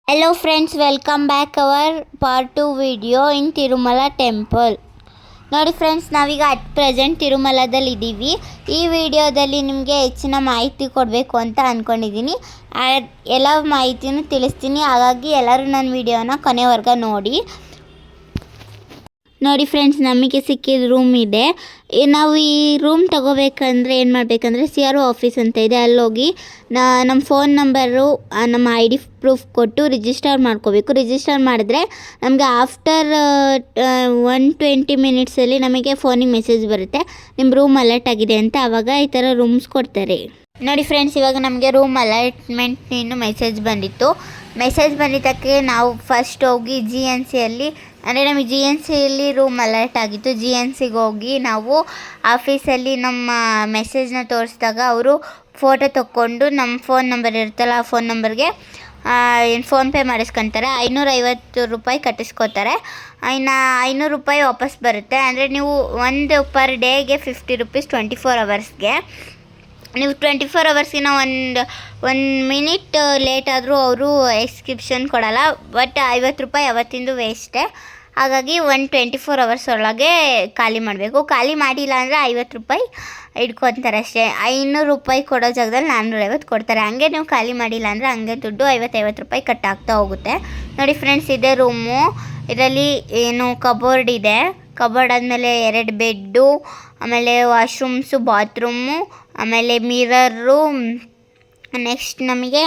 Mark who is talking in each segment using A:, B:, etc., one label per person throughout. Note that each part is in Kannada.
A: Hello friends, welcome back our part 2 video in Tirumala temple. ನೋಡಿ ಫ್ರೆಂಡ್ಸ್, ನಾವೀಗ ಅಟ್ ಪ್ರೆಸೆಂಟ್ ತಿರುಮಲದಲ್ಲಿ ಇದ್ದೀವಿ. ಈ ವಿಡಿಯೋದಲ್ಲಿ ನಿಮಗೆ ಹೆಚ್ಚಿನ ಮಾಹಿತಿ ಕೊಡಬೇಕು ಅಂತ ಅಂದ್ಕೊಂಡಿದ್ದೀನಿ. ಎಲ್ಲ ಮಾಹಿತಿನೂ ತಿಳಿಸ್ತೀನಿ, ಹಾಗಾಗಿ ಎಲ್ಲರೂ ನನ್ನ ವಿಡಿಯೋನ ಕೊನೆವರೆಗೂ ನೋಡಿ ಫ್ರೆಂಡ್ಸ್, ನಮಗೆ ಸಿಕ್ಕಿದ ರೂಮ್ ಇದೆ. ನಾವು ಈ ರೂಮ್ ತಗೋಬೇಕಂದ್ರೆ ಏನು ಮಾಡಬೇಕಂದ್ರೆ CRO ಆಫೀಸ್ ಅಂತ ಇದೆ, ಅಲ್ಲೋಗಿ ನಮ್ಮ ಫೋನ್ ನಂಬರು, ನಮ್ಮ ID ಪ್ರೂಫ್ ಕೊಟ್ಟು ರಿಜಿಸ್ಟರ್ ಮಾಡ್ಕೋಬೇಕು. ರಿಜಿಸ್ಟರ್ ಮಾಡಿದ್ರೆ ನಮಗೆ ಆಫ್ಟರ್ 120 ಮಿನಿಟ್ಸಲ್ಲಿ ನಮಗೆ ಫೋನಿಗೆ ಮೆಸೇಜ್ ಬರುತ್ತೆ, ನಿಮ್ಮ ರೂಮ್ ಅಲರ್ಟ್ ಆಗಿದೆ ಅಂತ. ಆವಾಗ ಈ ಥರ ರೂಮ್ಸ್ ಕೊಡ್ತಾರೆ. ನೋಡಿ ಫ್ರೆಂಡ್ಸ್, ಇವಾಗ ನಮಗೆ ರೂಮ್ ಅಲರ್ಟ್ಮೆಂಟ್ ಮೆಸೇಜ್ ಬಂದಿತ್ತು. ಮೆಸೇಜ್ ಬಂದಿದ್ದಕ್ಕೆ ನಾವು ಫಸ್ಟ್ ಹೋಗಿ GNCಯಲ್ಲಿ, ಅಂದರೆ ನಮಗೆ GNCಯಲ್ಲಿ ರೂಮ್ ಅಲರ್ಟ್ ಆಗಿತ್ತು. GNCಗೆ ಹೋಗಿ ನಾವು ಆಫೀಸಲ್ಲಿ ನಮ್ಮ ಮೆಸೇಜ್ನ ತೋರಿಸಿದಾಗ ಅವರು ಫೋಟೋ ತೊಗೊಂಡು ನಮ್ಮ ಫೋನ್ ನಂಬರ್ ಇರುತ್ತಲ್ಲ, ಆ ಫೋನ್ ನಂಬರ್ಗೆ ಫೋನ್ಪೇ ಮಾಡಿಸ್ಕೊತಾರೆ. 550 ರೂಪಾಯಿ ಕಟ್ಟಿಸ್ಕೋತಾರೆ. ಇನ್ನು 500 ರೂಪಾಯಿ ವಾಪಸ್ ಬರುತ್ತೆ. ಅಂದರೆ ನೀವು ಒಂದು ಪರ್ ಡೇಗೆ 50 ರೂಪೀಸ್ 24 ಅವರ್ಸ್ಗೆ. ನೀವು 24 ಅವರ್ಸಿನ ಒಂದು ಮಿನಿಟ್ ಲೇಟ್ ಆದರೂ ಅವರು ಎಕ್ಸ್ಕ್ರಿಪ್ಷನ್ ಕೊಡೋಲ್ಲ. ಬಟ್ 50 ರೂಪಾಯಿ ಅವತ್ತಿಂದು ವೇಸ್ಟೇ. ಹಾಗಾಗಿ 24 ಅವರ್ಸ್ ಒಳಗೆ ಖಾಲಿ ಮಾಡಬೇಕು. ಖಾಲಿ ಮಾಡಿಲ್ಲ ಅಂದರೆ 50 ರೂಪಾಯಿ ಇಟ್ಕೊತಾರೆ ಅಷ್ಟೇ. 500 ರೂಪಾಯಿ ಕೊಡೋ ಜಾಗದಲ್ಲಿ 450 ಕೊಡ್ತಾರೆ. ಹಂಗೆ ನೀವು ಖಾಲಿ ಮಾಡಿಲ್ಲ ಅಂದರೆ ಹಂಗೆ ದುಡ್ಡು 50 ರೂಪಾಯಿ ಕಟ್ ಆಗ್ತಾ ಹೋಗುತ್ತೆ. ನೋಡಿ ಫ್ರೆಂಡ್ಸ್, ಇದೇ ರೂಮು. ಇದರಲ್ಲಿ ಏನು ಕಬೋರ್ಡ್ ಇದೆ. ಕಬೋರ್ಡ್ ಆದಮೇಲೆ 2 ಬೆಡ್ಡು, ಆಮೇಲೆ ವಾಶ್ರೂಮ್ಸು, ಬಾತ್ರೂಮು, ಆಮೇಲೆ ಮಿರರು. ನೆಕ್ಸ್ಟ್ ನಮಗೆ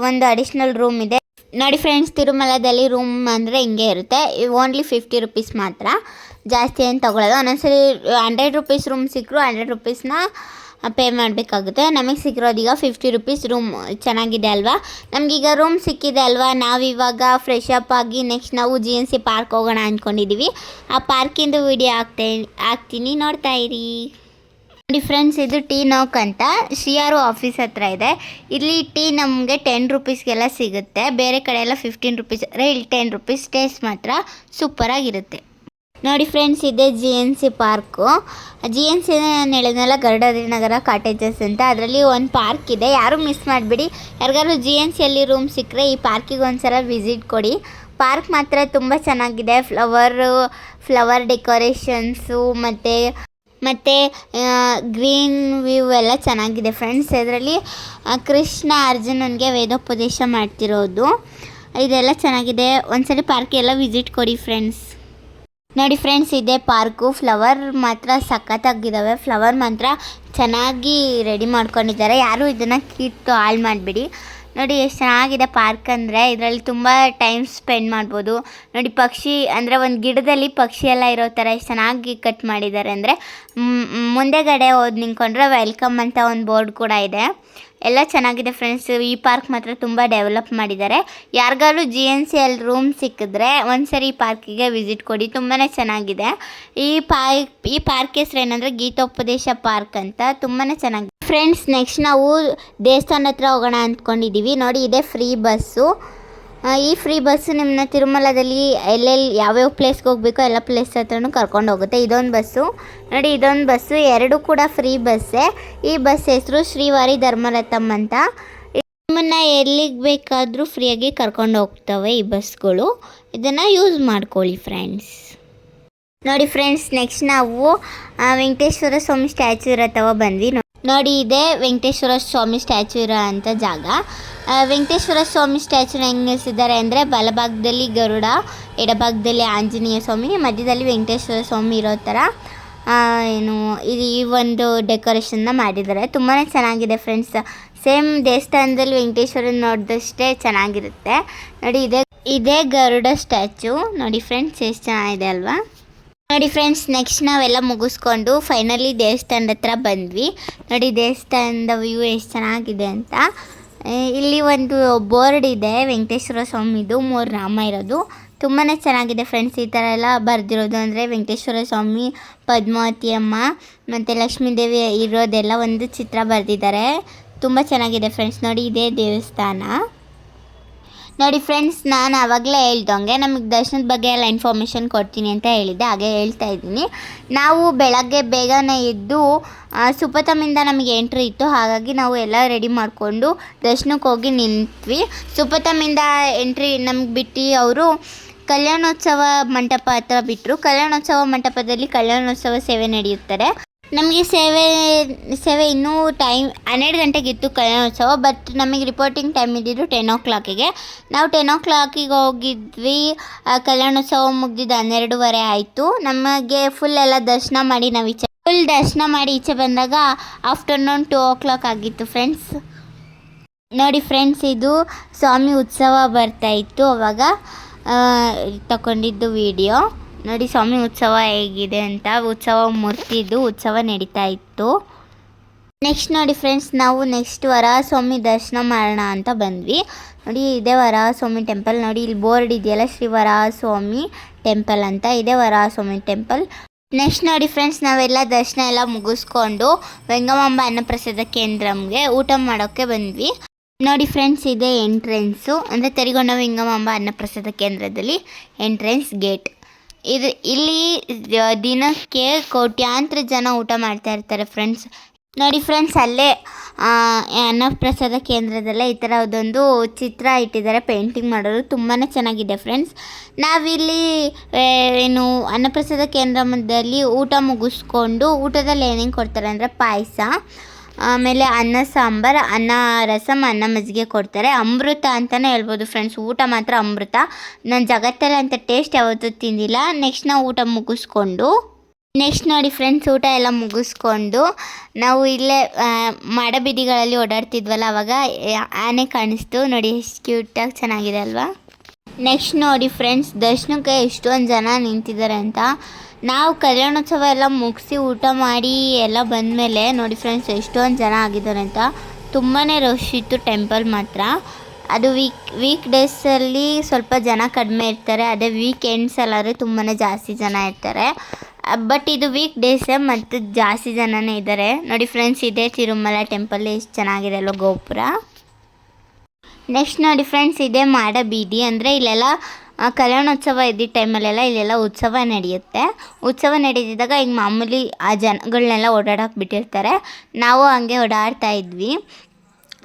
A: ಒಂದು ಅಡಿಷ್ನಲ್ ರೂಮ್ ಇದೆ. ನೋಡಿ ಫ್ರೆಂಡ್ಸ್, ತಿರುಮಲದಲ್ಲಿ ರೂಮ್ ಅಂದರೆ ಹಿಂಗೆ ಇರುತ್ತೆ. ಓನ್ಲಿ 50 ರೂಪೀಸ್ ಮಾತ್ರ, ಜಾಸ್ತಿ ಏನು ತೊಗೊಳ್ಳೋದು. ಒಂದೊಂದ್ಸರಿ 100 ರೂಪೀಸ್ ರೂಮ್ ಸಿಕ್ಕರು 100 ರೂಪೀಸ್ನ ಪೇ ಮಾಡಬೇಕಾಗುತ್ತೆ. ನಮಗೆ ಸಿಕ್ಕಿರೋದೀಗ 50 ರೂಪೀಸ್ ರೂಮ್. ಚೆನ್ನಾಗಿದೆ ಅಲ್ವಾ? ನಮಗೀಗ ರೂಮ್ ಸಿಕ್ಕಿದೆ ಅಲ್ವಾ, ನಾವಿವಾಗ ಫ್ರೆಶ್ ಅಪ್ ಆಗಿ ನೆಕ್ಸ್ಟ್ ನಾವು GNC ಪಾರ್ಕ್ ಹೋಗೋಣ ಅಂದ್ಕೊಂಡಿದ್ದೀವಿ. ಆ ಪಾರ್ಕಿಂದು ವಿಡಿಯೋ ಹಾಕ್ತೀನಿ, ನೋಡ್ತಾ ಇರಿ. ನೋಡಿ ಫ್ರೆಂಡ್ಸ್, ಇದು ಟೀ ನಾಕ್ ಅಂತ CRO ಆಫೀಸ್ ಹತ್ರ ಇದೆ. ಇಲ್ಲಿ ಟೀ ನಮಗೆ 10 ರೂಪೀಸ್ಗೆಲ್ಲ ಸಿಗುತ್ತೆ. ಬೇರೆ ಕಡೆ ಎಲ್ಲ 15 ರೂಪೀಸ್, ಇಲ್ಲಿ 10 ರೂಪೀಸ್. ಟೇಸ್ಟ್ ಮಾತ್ರ ಸೂಪರಾಗಿರುತ್ತೆ. ನೋಡಿ ಫ್ರೆಂಡ್ಸ್, ಇದೆ GNC ಪಾರ್ಕು. GNC ನಾನು ಹೇಳಿದ್ನಲ್ಲ, ಗರುಡಾದ್ರಿನಗರ ಕಾಟೇಜಸ್ ಅಂತ. ಅದರಲ್ಲಿ ಒಂದು ಪಾರ್ಕ್ ಇದೆ, ಯಾರೂ ಮಿಸ್ ಮಾಡಿಬಿಡಿ. ಯಾರಿಗಾದ್ರು GNCಯಲ್ಲಿ ರೂಮ್ ಸಿಕ್ಕರೆ ಈ ಪಾರ್ಕಿಗೆ ಒಂದ್ಸಲ ವಿಸಿಟ್ ಕೊಡಿ. ಪಾರ್ಕ್ ಮಾತ್ರ ತುಂಬ ಚೆನ್ನಾಗಿದೆ. ಫ್ಲವರ್ ಡೆಕೋರೇಷನ್ಸು ಮತ್ತು ಗ್ರೀನ್ ವ್ಯೂ ಎಲ್ಲ ಚೆನ್ನಾಗಿದೆ ಫ್ರೆಂಡ್ಸ್. ಇದರಲ್ಲಿ ಕೃಷ್ಣ ಅರ್ಜುನನಿಗೆ ವೇದೋಪದೇಶ ಮಾಡ್ತಿರೋದು, ಇದೆಲ್ಲ ಚೆನ್ನಾಗಿದೆ. ಒಂದ್ಸರಿ ಪಾರ್ಕೆಲ್ಲ ವಿಸಿಟ್ ಕೊಡಿ ಫ್ರೆಂಡ್ಸ್. ನೋಡಿ ಫ್ರೆಂಡ್ಸ್, ಇದೇ ಪಾರ್ಕು. ಫ್ಲವರ್ ಮಾತ್ರ ಸಖತ್ತಾಗಿದ್ದಾವೆ. ಫ್ಲವರ್ ಮಾತ್ರ ಚೆನ್ನಾಗಿ ರೆಡಿ ಮಾಡ್ಕೊಂಡಿದ್ದಾರೆ. ಯಾರೂ ಇದನ್ನು ಕಿತ್ತು ಹಾಳು ಮಾಡಿಬಿಡಿ. ನೋಡಿ ಎಷ್ಟು ಚೆನ್ನಾಗಿದೆ ಪಾರ್ಕ್ ಅಂದರೆ. ಇದರಲ್ಲಿ ತುಂಬ ಟೈಮ್ ಸ್ಪೆಂಡ್ ಮಾಡ್ಬೋದು. ನೋಡಿ ಪಕ್ಷಿ, ಅಂದರೆ ಒಂದು ಗಿಡದಲ್ಲಿ ಪಕ್ಷಿ ಎಲ್ಲ ಇರೋ ಥರ ಎಷ್ಟು ಚೆನ್ನಾಗಿ ಕಟ್ ಮಾಡಿದ್ದಾರೆ ಅಂದರೆ. ಮುಂದೆಗಡೆ ಹೋಗಿ ನಿಂತ್ಕೊಂಡ್ರೆ ವೆಲ್ಕಮ್ ಅಂತ ಒಂದು ಬೋರ್ಡ್ ಕೂಡ ಇದೆ. ಎಲ್ಲ ಚೆನ್ನಾಗಿದೆ ಫ್ರೆಂಡ್ಸ್. ಈ ಪಾರ್ಕ್ ಮಾತ್ರ ತುಂಬ ಡೆವಲಪ್ ಮಾಡಿದ್ದಾರೆ. ಯಾರಿಗಾದ್ರು GNCಯಲ್ಲಿ ರೂಮ್ ಸಿಕ್ಕಿದ್ರೆ ಒಂದ್ಸರಿ ಈ ಪಾರ್ಕಿಗೆ ವಿಸಿಟ್ ಕೊಡಿ, ತುಂಬಾ ಚೆನ್ನಾಗಿದೆ. ಈ ಪಾರ್ಕ್ ಹೆಸ್ರು ಏನಂದರೆ ಗೀತೋಪದೇಶ ಪಾರ್ಕ್ ಅಂತ. ತುಂಬಾ ಚೆನ್ನಾಗಿದೆ ಫ್ರೆಂಡ್ಸ್. ನೆಕ್ಸ್ಟ್ ನಾವು ದೇವಸ್ಥಾನ ಹತ್ರ ಹೋಗೋಣ ಅಂದ್ಕೊಂಡಿದ್ದೀವಿ. ನೋಡಿ, ಇದೇ ಫ್ರೀ ಬಸ್ಸು. ಈ ಫ್ರೀ ಬಸ್ಸು ನಿಮ್ಮನ್ನ ತಿರುಮಲದಲ್ಲಿ ಎಲ್ಲೆಲ್ಲಿ ಯಾವ್ಯಾವ ಪ್ಲೇಸ್ಗೆ ಹೋಗಬೇಕೋ ಎಲ್ಲ ಪ್ಲೇಸ್ ಹತ್ರನೂ ಕರ್ಕೊಂಡು ಹೋಗುತ್ತೆ. ಇದೊಂದು ಬಸ್ಸು ನೋಡಿ, ಇದೊಂದು ಬಸ್ಸು. ಎರಡೂ ಕೂಡ ಫ್ರೀ ಬಸ್ಸೇ. ಈ ಬಸ್ ಹೆಸರು ಶ್ರೀವಾರಿ ಧರ್ಮರಥಮ್ ಅಂತ. ನಿಮ್ಮನ್ನು ಎಲ್ಲಿಗೆ ಬೇಕಾದರೂ ಫ್ರೀಯಾಗಿ ಕರ್ಕೊಂಡು ಹೋಗ್ತವೆ ಈ ಬಸ್ಗಳು. ಇದನ್ನು ಯೂಸ್ ಮಾಡ್ಕೊಳ್ಳಿ ಫ್ರೆಂಡ್ಸ್. ನೋಡಿ ಫ್ರೆಂಡ್ಸ್, ನೆಕ್ಸ್ಟ್ ನಾವು ವೆಂಕಟೇಶ್ವರ ಸ್ವಾಮಿ ಸ್ಟ್ಯಾಚು ಇರೋ ತವ ಬಂದ್ವಿ. ನೋಡಿ, ಇದೆ ವೆಂಕಟೇಶ್ವರ ಸ್ವಾಮಿ ಸ್ಟ್ಯಾಚು ಇರೋ ಅಂಥ ಜಾಗ. ವೆಂಕಟೇಶ್ವರ ಸ್ವಾಮಿ ಸ್ಟ್ಯಾಚುನ ಹೆಂಗೆ ನಿಲ್ಲಿಸಿದ್ದಾರೆ ಅಂದರೆ, ಬಲಭಾಗದಲ್ಲಿ ಗರುಡ, ಎಡಭಾಗದಲ್ಲಿ ಆಂಜನೇಯ ಸ್ವಾಮಿ, ಮಧ್ಯದಲ್ಲಿ ವೆಂಕಟೇಶ್ವರ ಸ್ವಾಮಿ ಇರೋ ಥರ ಈ ಒಂದು ಡೆಕೋರೇಷನ್ನ ಮಾಡಿದ್ದಾರೆ. ತುಂಬಾ ಚೆನ್ನಾಗಿದೆ ಫ್ರೆಂಡ್ಸ್. ಸೇಮ್ ದೇವಸ್ಥಾನದಲ್ಲಿ ವೆಂಕಟೇಶ್ವರನ ನೋಡಿದಷ್ಟೇ ಚೆನ್ನಾಗಿರುತ್ತೆ. ನೋಡಿ, ಇದೇ ಗರುಡ ಸ್ಟ್ಯಾಚು. ನೋಡಿ ಫ್ರೆಂಡ್ಸ್, ಎಷ್ಟು ಚೆನ್ನಾಗಿದೆ ಅಲ್ವಾ? ನೋಡಿ ಫ್ರೆಂಡ್ಸ್, ನೆಕ್ಸ್ಟ್ ನಾವೆಲ್ಲ ಮುಗಿಸ್ಕೊಂಡು ಫೈನಲಿ ದೇವಸ್ಥಾನದ ಹತ್ರ ಬಂದ್ವಿ. ನೋಡಿ, ದೇವಸ್ಥಾನದ ವ್ಯೂ ಎಷ್ಟು ಚೆನ್ನಾಗಿದೆ ಅಂತ. ಇಲ್ಲಿ ಒಂದು ಬೋರ್ಡ್ ಇದೆ ವೆಂಕಟೇಶ್ವರ ಸ್ವಾಮಿದು, 3 ನಾಮ ಇರೋದು. ತುಂಬಾ ಚೆನ್ನಾಗಿದೆ ಫ್ರೆಂಡ್ಸ್. ಈ ಥರ ಎಲ್ಲ ಬರೆದಿರೋದು ಅಂದರೆ ವೆಂಕಟೇಶ್ವರ ಸ್ವಾಮಿ, ಪದ್ಮಾವತಿ ಅಮ್ಮ ಮತ್ತು ಲಕ್ಷ್ಮೀದೇವಿ ಇರೋದೆಲ್ಲ ಒಂದು ಚಿತ್ರ ಬರೆದಿದ್ದಾರೆ. ತುಂಬ ಚೆನ್ನಾಗಿದೆ ಫ್ರೆಂಡ್ಸ್. ನೋಡಿ, ಇದೇ ದೇವಸ್ಥಾನ. ನೋಡಿ ಫ್ರೆಂಡ್ಸ್, ನಾನು ಆವಾಗಲೇ ಹೇಳ್ದಂಗೆ ನಮಗೆ ದರ್ಶನದ ಬಗ್ಗೆ ಎಲ್ಲ ಇನ್ಫಾರ್ಮೇಷನ್ ಕೊಡ್ತೀನಿ ಅಂತ ಹೇಳಿದ್ದೆ, ಹಾಗೆ ಹೇಳ್ತಾ ಇದ್ದೀನಿ. ನಾವು ಬೆಳಗ್ಗೆ ಬೇಗನೆ ಎದ್ದು ಸುಪಥಮಿಂದ ನಮಗೆ ಎಂಟ್ರಿ ಇತ್ತು, ಹಾಗಾಗಿ ನಾವು ಎಲ್ಲ ರೆಡಿ ಮಾಡಿಕೊಂಡು ದರ್ಶನಕ್ಕೆ ಹೋಗಿ ನಿಂತ್ವಿ. ಸುಪಥಮಿಂದ ಎಂಟ್ರಿ ನಮ್ಗೆ ಬಿಟ್ಟು ಅವರು ಕಲ್ಯಾಣೋತ್ಸವ ಮಂಟಪ ಹತ್ರ ಬಿಟ್ಟರು. ಕಲ್ಯಾಣೋತ್ಸವ ಮಂಟಪದಲ್ಲಿ ಕಲ್ಯಾಣೋತ್ಸವ ಸೇವೆ ನಡೆಯುತ್ತದೆ. ನಮಗೆ ಸೇವೆ ಇನ್ನೂ ಟೈಮ್ 12 ಗಂಟೆಗಿತ್ತು ಕಲ್ಯಾಣೋತ್ಸವ, ಬಟ್ ನಮಗೆ ರಿಪೋರ್ಟಿಂಗ್ ಟೈಮ್ ಇದ್ದಿದ್ದು 10 o'clock. ನಾವು 10 o'clock ಹೋಗಿದ್ವಿ. ಕಲ್ಯಾಣೋತ್ಸವ ಮುಗಿದಿದ್ದು 12:30 ಆಯಿತು. ನಮಗೆ ಫುಲ್ ಎಲ್ಲ ದರ್ಶನ ಮಾಡಿ ನಾವು ದರ್ಶನ ಮಾಡಿ ಈಚೆ ಬಂದಾಗ ಆಫ್ಟರ್ನೂನ್ 2 o'clock ಆಗಿತ್ತು ಫ್ರೆಂಡ್ಸ್. ನೋಡಿ ಫ್ರೆಂಡ್ಸ್, ಇದು ಸ್ವಾಮಿ ಉತ್ಸವ ಬರ್ತಾಯಿತ್ತು, ಅವಾಗ ತಗೊಂಡಿದ್ದು ವಿಡಿಯೋ. ನೋಡಿ ಸ್ವಾಮಿ ಉತ್ಸವ ಹೇಗಿದೆ ಅಂತ. ಉತ್ಸವ ಮೂರ್ತಿದ್ದು ಉತ್ಸವ ನಡೀತಾ ಇತ್ತು. ನೆಕ್ಸ್ಟ್ ನೋಡಿ ಫ್ರೆಂಡ್ಸ್, ನಾವು ನೆಕ್ಸ್ಟ್ ವರಹಸ್ವಾಮಿ ದರ್ಶನ ಮಾಡೋಣ ಅಂತ ಬಂದ್ವಿ. ನೋಡಿ ಇದೇ ವರಹಸ್ವಾಮಿ ಟೆಂಪಲ್. ನೋಡಿ ಇಲ್ಲಿ ಬೋರ್ಡ್ ಇದೆಯಲ್ಲ, ಶ್ರೀ ವರಹಸ್ವಾಮಿ ಟೆಂಪಲ್ ಅಂತ, ಇದೇ ವರಹಸ್ವಾಮಿ ಟೆಂಪಲ್. ನೆಕ್ಸ್ಟ್ ನೋಡಿ ಫ್ರೆಂಡ್ಸ್, ನಾವೆಲ್ಲ ದರ್ಶನ ಎಲ್ಲ ಮುಗಿಸ್ಕೊಂಡು ವೆಂಗಮಾಂಬ ಅನ್ನಪ್ರಸಾದ ಕೇಂದ್ರಂಗೆ ಊಟ ಮಾಡೋಕ್ಕೆ ಬಂದ್ವಿ. ನೋಡಿ ಫ್ರೆಂಡ್ಸ್, ಇದೇ ಎಂಟ್ರೆನ್ಸು, ಅಂದರೆ ತರಿಗೊಂಡ ವೆಂಗಮಾಂಬ ಅನ್ನಪ್ರಸಾದ ಕೇಂದ್ರದಲ್ಲಿ ಎಂಟ್ರೆನ್ಸ್ ಗೇಟ್. ಇಲ್ಲಿ ದಿನಕ್ಕೆ ಕೋಟ್ಯಾಂತರ ಜನ ಊಟ ಮಾಡ್ತಾ ಇರ್ತಾರೆ ಫ್ರೆಂಡ್ಸ್. ನೋಡಿ ಫ್ರೆಂಡ್ಸ್, ಅಲ್ಲೇ ಅನ್ನಪ್ರಸಾದ ಕೇಂದ್ರದಲ್ಲೇ ಈ ಥರ ಅದೊಂದು ಚಿತ್ರ ಇಟ್ಟಿದ್ದಾರೆ, ಪೇಂಟಿಂಗ್ ಮಾಡೋದು ತುಂಬಾ ಚೆನ್ನಾಗಿದೆ ಫ್ರೆಂಡ್ಸ್. ನಾವಿಲ್ಲಿ ಏನು ಅನ್ನಪ್ರಸಾದ ಕೇಂದ್ರದಲ್ಲಿ ಊಟ ಮುಗಿಸ್ಕೊಂಡು, ಊಟದಲ್ಲಿ ಏನೇನು ಕೊಡ್ತಾರೆ ಅಂದರೆ ಪಾಯಸ, ಆಮೇಲೆ ಅನ್ನ ಸಾಂಬಾರು, ಅನ್ನ ರಸಮ್, ಅನ್ನ ಮಜ್ಜಿಗೆ ಕೊಡ್ತಾರೆ. ಅಮೃತ ಅಂತಲೇ ಹೇಳ್ಬೋದು ಫ್ರೆಂಡ್ಸ್, ಊಟ ಮಾತ್ರ ಅಮೃತ. ನಾನು ಜಗತ್ತಲ್ಲಿ ಅಂತ ಟೇಸ್ಟ್ ಯಾವತ್ತೂ ತಿಂದಿಲ್ಲ. ನೆಕ್ಸ್ಟ್ ನಾವು ಊಟ ಮುಗಿಸ್ಕೊಂಡು ನೋಡಿ ಫ್ರೆಂಡ್ಸ್, ಊಟ ಎಲ್ಲ ಮುಗಿಸ್ಕೊಂಡು ನಾವು ಇಲ್ಲೇ ಮಾಡಬೀದಿಗಳಲ್ಲಿ ಓಡಾಡ್ತಿದ್ವಲ್ಲ, ಆವಾಗ ಆನೆ ಕಾಣಿಸ್ತು. ನೋಡಿ ಎಷ್ಟು ಕ್ಯೂಟಾಗಿ ಚೆನ್ನಾಗಿದೆ ಅಲ್ವಾ. ನೆಕ್ಸ್ಟ್ ನೋಡಿ ಫ್ರೆಂಡ್ಸ್, ದರ್ಶನಕ್ಕೆ ಎಷ್ಟೊಂದು ಜನ ನಿಂತಿದ್ದಾರೆ ಅಂತ. ನಾವು ಕಲ್ಯಾಣೋತ್ಸವ ಎಲ್ಲ ಮುಗಿಸಿ ಊಟ ಮಾಡಿ ಎಲ್ಲ ಬಂದಮೇಲೆ ನೋಡಿ ಫ್ರೆಂಡ್ಸ್, ಎಷ್ಟೊಂದು ಜನ ಆಗಿದ್ದಾರೆ ಅಂತ. ತುಂಬಾ ರಶ್ ಇತ್ತು ಟೆಂಪಲ್ ಮಾತ್ರ. ಅದು ವೀಕ್ ಡೇಸಲ್ಲಿ ಸ್ವಲ್ಪ ಜನ ಕಡಿಮೆ ಇರ್ತಾರೆ, ಅದೇ ವೀಕೆಂಡ್ಸಲ್ಲಾದರೆ ತುಂಬಾ ಜಾಸ್ತಿ ಜನ ಇರ್ತಾರೆ. ಬಟ್ ಇದು ವೀಕ್ ಡೇಸೇ ಮತ್ತು ಜಾಸ್ತಿ ಜನನೇ ಇದ್ದಾರೆ. ನೋಡಿ ಫ್ರೆಂಡ್ಸ್, ಇದೇ ತಿರುಮಲ ಟೆಂಪಲ್, ಎಷ್ಟು ಚೆನ್ನಾಗಿದೆ ಅಲ್ವ ಗೋಪುರ. ನೆಕ್ಸ್ಟ್ ನೋಡಿ ಫ್ರೆಂಡ್ಸ್, ಇದೇ ಮಾಡಬೀದಿ. ಅಂದರೆ ಇಲ್ಲೆಲ್ಲ ಕಲ್ಯಾಣೋತ್ಸವ ಇದ್ದಿದ್ದ ಟೈಮಲ್ಲೆಲ್ಲ ಇಲ್ಲೆಲ್ಲ ಉತ್ಸವ ನಡೆಯುತ್ತೆ. ಉತ್ಸವ ನಡೀತಿದ್ದಾಗ ಈಗ ಮಾಮೂಲಿ ಆ ಜನಗಳನ್ನೆಲ್ಲ ಓಡಾಡೋಕೆ ಬಿಟ್ಟಿರ್ತಾರೆ, ನಾವು ಹಂಗೆ ಓಡಾಡ್ತಾ ಇದ್ವಿ.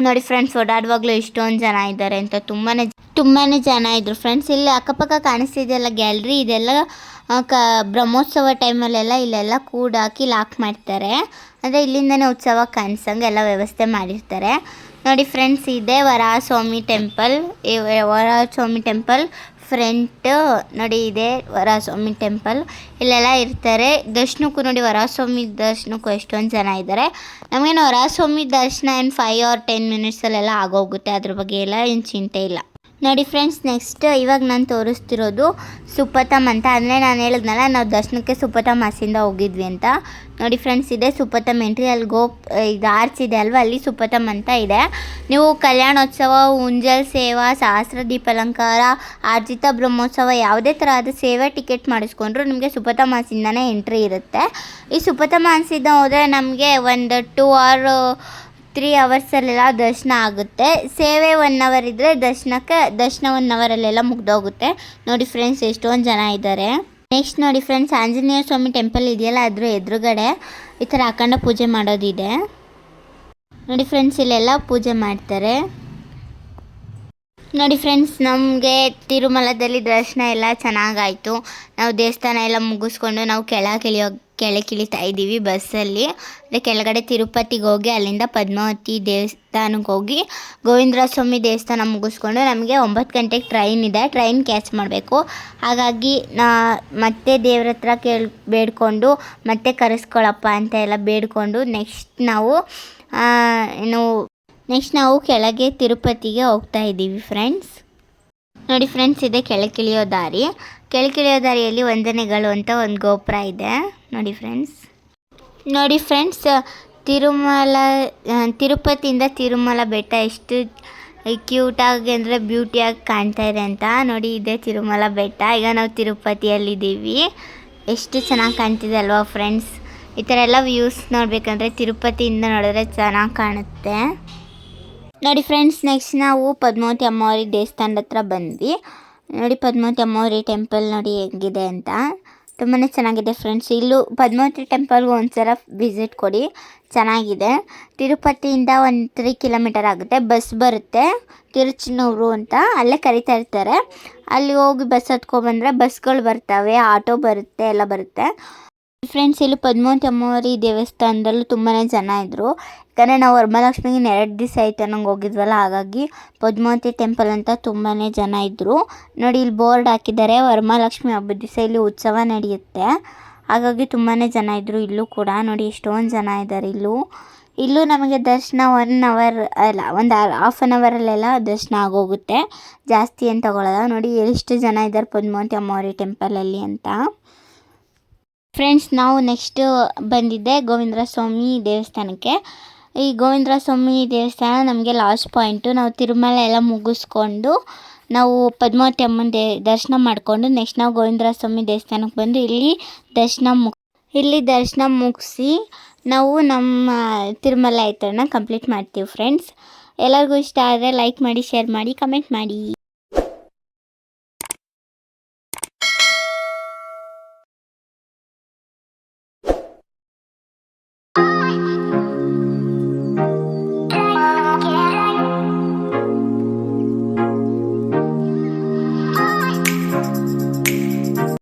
A: ನೋಡಿ ಫ್ರೆಂಡ್ಸ್, ಓಡಾಡುವಾಗಲೂ ಎಷ್ಟೊಂದು ಜನ ಇದ್ದಾರೆ ಅಂತ, ತುಂಬಾ ಜನ ಇದ್ದರು ಫ್ರೆಂಡ್ಸ್. ಇಲ್ಲಿ ಅಕ್ಕಪಕ್ಕ ಕಾಣಿಸ್ತಿದೆಯಲ್ಲ ಗ್ಯಾಲ್ರಿ, ಇದೆಲ್ಲ ಬ್ರಹ್ಮೋತ್ಸವ ಟೈಮಲ್ಲೆಲ್ಲ ಇಲ್ಲೆಲ್ಲ ಕೂಡಾಕಿ ಲಾಕ್ ಮಾಡ್ತಾರೆ. ಅಂದರೆ ಇಲ್ಲಿಂದನೇ ಉತ್ಸವ ಕಾಣಿಸಂಗೆ ಎಲ್ಲ ವ್ಯವಸ್ಥೆ ಮಾಡಿರ್ತಾರೆ. ನೋಡಿ ಫ್ರೆಂಡ್ಸ್, ಇದೇ ವರಹಸ್ವಾಮಿ ಟೆಂಪಲ್. ಈ ವರಹಸ್ವಾಮಿ ಟೆಂಪಲ್ ಫ್ರಂಟ್ ನೋಡಿ, ಇದೆ ವರಹಸ್ವಾಮಿ ಟೆಂಪಲ್. ಇಲ್ಲೆಲ್ಲ ಇರ್ತಾರೆ ದರ್ಶನಕ್ಕೂ. ನೋಡಿ ವರಹಸ್ವಾಮಿ ದರ್ಶನಕ್ಕೂ ಎಷ್ಟೊಂದು ಜನ ಇದ್ದಾರೆ. ನಮಗೇನು ವರಹಸ್ವಾಮಿ ದರ್ಶನ ಏನು 5 or 10 minutesಲ್ಲೆಲ್ಲ ಆಗೋಗುತ್ತೆ, ಅದ್ರ ಬಗ್ಗೆ ಎಲ್ಲ ಏನು ಚಿಂತೆ ಇಲ್ಲ. ನೋಡಿ ಫ್ರೆಂಡ್ಸ್, ನೆಕ್ಸ್ಟ್ ಇವಾಗ ನಾನು ತೋರಿಸ್ತಿರೋದು ಸುಪಥಮ್ ಅಂತ. ಅಂದರೆ ನಾನು ಹೇಳಿದ್ನಲ್ಲ, ನಾವು ದರ್ಶನಕ್ಕೆ ಸುಪಥಮ್ ಮಾಸಿಂದ ಹೋಗಿದ್ವಿ ಅಂತ. ನೋಡಿ ಫ್ರೆಂಡ್ಸ್, ಇದೆ ಸುಪಥಮ್ ಎಂಟ್ರಿ. ಅಲ್ಲಿ ಇದು ಆರ್ಚ್ ಇದೆ ಅಲ್ವಾ, ಅಲ್ಲಿ ಸುಪಥಮ್ ಅಂತ ಇದೆ. ನೀವು ಕಲ್ಯಾಣೋತ್ಸವ, ಉಂಜಲ್ ಸೇವಾ, ಸಹಸ್ರ ದೀಪಾಲಂಕಾರ, ಆರ್ಜಿತ ಬ್ರಹ್ಮೋತ್ಸವ ಯಾವುದೇ ಥರದ ಸೇವೆ ಟಿಕೆಟ್ ಮಾಡಿಸ್ಕೊಂಡ್ರು ನಿಮಗೆ ಸುಪಥಮ್ ಮಾಸಿಂದನೇ ಎಂಟ್ರಿ ಇರುತ್ತೆ. ಈ ಸುಪಥಮ್ ಮಾಸಿಂದ ಹೋದರೆ ನಮಗೆ ಒಂದು 2 or 3 hours ದರ್ಶನ ಆಗುತ್ತೆ. ಸೇವೆ 1 hour ಇದ್ದರೆ ದರ್ಶನ 1 hour ಮುಗ್ದೋಗುತ್ತೆ. ನೋಡಿ ಫ್ರೆಂಡ್ಸ್, ಎಷ್ಟೊಂದು ಜನ ಇದ್ದಾರೆ. ನೆಕ್ಸ್ಟ್ ನೋಡಿ ಫ್ರೆಂಡ್ಸ್, ಆಂಜನೇಯ ಸ್ವಾಮಿ ಟೆಂಪಲ್ ಇದೆಯಲ್ಲ, ಅದ್ರ ಎದುರುಗಡೆ ಈ ಥರ ಅಖಂಡ ಪೂಜೆ ಮಾಡೋದಿದೆ. ನೋಡಿ ಫ್ರೆಂಡ್ಸ್, ಇಲ್ಲೆಲ್ಲ ಪೂಜೆ ಮಾಡ್ತಾರೆ. ನೋಡಿ ಫ್ರೆಂಡ್ಸ್, ನಮಗೆ ತಿರುಮಲದಲ್ಲಿ ದರ್ಶನ ಎಲ್ಲ ಚೆನ್ನಾಗಾಯಿತು. ನಾವು ದೇವಸ್ಥಾನ ಎಲ್ಲ ಮುಗಿಸ್ಕೊಂಡು ನಾವು ಕೆಳಗಿಳಿತಾ ಇದ್ದೀವಿ ಬಸ್ಸಲ್ಲಿ. ಅಂದರೆ ಕೆಳಗಡೆ ತಿರುಪತಿಗೆ ಹೋಗಿ ಅಲ್ಲಿಂದ ಪದ್ಮಾವತಿ ದೇವಸ್ಥಾನಕ್ಕೆ ಹೋಗಿ ಗೋವಿಂದರಾಜ ಸ್ವಾಮಿ ದೇವಸ್ಥಾನ ಮುಗಿಸ್ಕೊಂಡು ನಮಗೆ 9 ಗಂಟೆಗೆ ಟ್ರೈನ್ ಇದೆ. ಟ್ರೈನ್ ಕ್ಯಾಚ್ ಮಾಡಬೇಕು. ಹಾಗಾಗಿ ಮತ್ತೆ ದೇವ್ರ ಹತ್ರ ಬೇಡ್ಕೊಂಡು ಮತ್ತೆ ಕರೆಸ್ಕೊಳಪ್ಪ ಅಂತ ಎಲ್ಲ ಬೇಡ್ಕೊಂಡು ನೆಕ್ಸ್ಟ್ ನಾವು ಕೆಳಗೆ ತಿರುಪತಿಗೆ ಹೋಗ್ತಾ ಇದ್ದೀವಿ ಫ್ರೆಂಡ್ಸ್. ನೋಡಿ ಫ್ರೆಂಡ್ಸ್, ಇದೆ ಕೆಳಗಿಳಿಯೋ ದಾರಿಯಲ್ಲಿ ವಂದನೆಗಳು ಅಂತ ಒಂದು ಗೋಪುರ ಇದೆ. ನೋಡಿ ಫ್ರೆಂಡ್ಸ್, ತಿರುಪತಿಯಿಂದ ತಿರುಮಲ ಬೆಟ್ಟ ಎಷ್ಟು ಕ್ಯೂಟಾಗಿ ಅಂದರೆ ಬ್ಯೂಟಿಯಾಗಿ ಕಾಣ್ತಾ ಇದೆ ಅಂತ. ನೋಡಿ, ಇದೆ ತಿರುಮಲ ಬೆಟ್ಟ. ಈಗ ನಾವು ತಿರುಪತಿಯಲ್ಲಿದ್ದೀವಿ. ಎಷ್ಟು ಚೆನ್ನಾಗಿ ಕಾಣ್ತಿದೆ ಅಲ್ವಾ ಫ್ರೆಂಡ್ಸ್. ಈ ಥರ ಎಲ್ಲ ವ್ಯೂಸ್ ನೋಡಬೇಕಂದ್ರೆ ತಿರುಪತಿಯಿಂದ ನೋಡಿದ್ರೆ ಚೆನ್ನಾಗಿ ಕಾಣುತ್ತೆ. ನೋಡಿ ಫ್ರೆಂಡ್ಸ್, ನೆಕ್ಸ್ಟ್ ನಾವು ಪದ್ಮಾವತಿ ಅಮ್ಮವಾರಿ ದೇವಸ್ಥಾನದ ಹತ್ರ ಬಂದ್ವಿ. ನೋಡಿ ಪದ್ಮಾವತಿ ಅಮ್ಮವಾರಿ ಟೆಂಪಲ್ ನೋಡಿ ಹೆಂಗಿದೆ ಅಂತ, ತುಂಬಾ ಚೆನ್ನಾಗಿದೆ ಫ್ರೆಂಡ್ಸ್. ಇಲ್ಲೂ ಪದ್ಮಾವತಿ ಟೆಂಪಲ್ಗೆ ಒಂದ್ಸಲ ವಿಸಿಟ್ ಕೊಡಿ, ಚೆನ್ನಾಗಿದೆ. ತಿರುಪತಿಯಿಂದ ಒಂದು 3 ಕಿಲೋಮೀಟರ್ ಆಗುತ್ತೆ. ಬಸ್ ಬರುತ್ತೆ ತಿರುಚನೂರು ಅಂತ, ಅಲ್ಲೇ ಕರಿತಾ ಇರ್ತಾರೆ. ಅಲ್ಲಿ ಹೋಗಿ ಬಸ್ ಹತ್ಕೊಬಂದರೆ ಬಸ್ಗಳು ಬರ್ತವೆ, ಆಟೋ ಬರುತ್ತೆ, ಎಲ್ಲ ಬರುತ್ತೆ ಫ್ರೆಂಡ್ಸ್. ಇಲ್ಲಿ ಪದ್ಮಾವತಿ ಅಮ್ಮವಾರಿ ದೇವಸ್ಥಾನದಲ್ಲೂ ತುಂಬಾ ಜನ ಇದ್ದರು. ಯಾಕಂದರೆ ನಾವು ವರಮಹಾಲಕ್ಷ್ಮಿಗೆ 2 ದಿವಸ ಆಯ್ತು ನಂಗೆ ಹೋಗಿದ್ವಲ್ಲ, ಹಾಗಾಗಿ ಪದ್ಮಾವತಿ ಟೆಂಪಲ್ ಅಂತ ತುಂಬಾ ಜನ ಇದ್ದರು. ನೋಡಿ ಇಲ್ಲಿ ಬೋರ್ಡ್ ಹಾಕಿದ್ದಾರೆ, ವರಮಹಾಲಕ್ಷ್ಮಿ ಹಬ್ಬದ ದಿವಸ ಇಲ್ಲಿ ಉತ್ಸವ ನಡೆಯುತ್ತೆ, ಹಾಗಾಗಿ ತುಂಬಾ ಜನ ಇದ್ದರು. ಇಲ್ಲೂ ಕೂಡ ನೋಡಿ ಎಷ್ಟೊಂದು ಜನ ಇದ್ದಾರೆ. ಇಲ್ಲೂ ನಮಗೆ ದರ್ಶನ 1 ಅವರ್ ಅಲ್ಲ, ಒಂದು ಹಾಫ್ ಆನ್ ಅವರಲ್ಲೆಲ್ಲ ದರ್ಶನ ಆಗೋಗುತ್ತೆ, ಜಾಸ್ತಿ ಏನು ತಗೊಳ್ಳಲ್ಲ. ನೋಡಿ ಎಷ್ಟು ಜನ ಇದ್ದಾರೆ ಪದ್ಮಾವತಿ ಅಮ್ಮವಾರಿ ಟೆಂಪಲಲ್ಲಿ ಅಂತ ಫ್ರೆಂಡ್ಸ್. ನಾವು ನೆಕ್ಸ್ಟ್ ಬಂದಿದ್ದೆ ಗೋವಿಂದರಾಜ ಸ್ವಾಮಿ ದೇವಸ್ಥಾನಕ್ಕೆ. ಈ ಗೋವಿಂದರಾಜ ಸ್ವಾಮಿ ದೇವಸ್ಥಾನ ನಮಗೆ ಲಾಸ್ಟ್ ಪಾಯಿಂಟು. ನಾವು ತಿರುಮಲ ಎಲ್ಲ ಮುಗಿಸ್ಕೊಂಡು ನಾವು ಪದ್ಮಾವತಿ ಅಮ್ಮನ ದರ್ಶನ ಮಾಡಿಕೊಂಡು ನೆಕ್ಸ್ಟ್ ನಾವು ಗೋವಿಂದರಾಜ ಸ್ವಾಮಿ ದೇವಸ್ಥಾನಕ್ಕೆ ಬಂದು ಇಲ್ಲಿ ದರ್ಶನ ಮುಗಿಸಿ ನಾವು ನಮ್ಮ ತಿರುಮಲ ಯಾತ್ರೆನ ಕಂಪ್ಲೀಟ್ ಮಾಡ್ತೀವಿ ಫ್ರೆಂಡ್ಸ್. ಎಲ್ಲರಿಗೂ ಇಷ್ಟ ಆದರೆ ಲೈಕ್ ಮಾಡಿ, ಶೇರ್ ಮಾಡಿ, ಕಮೆಂಟ್ ಮಾಡಿ.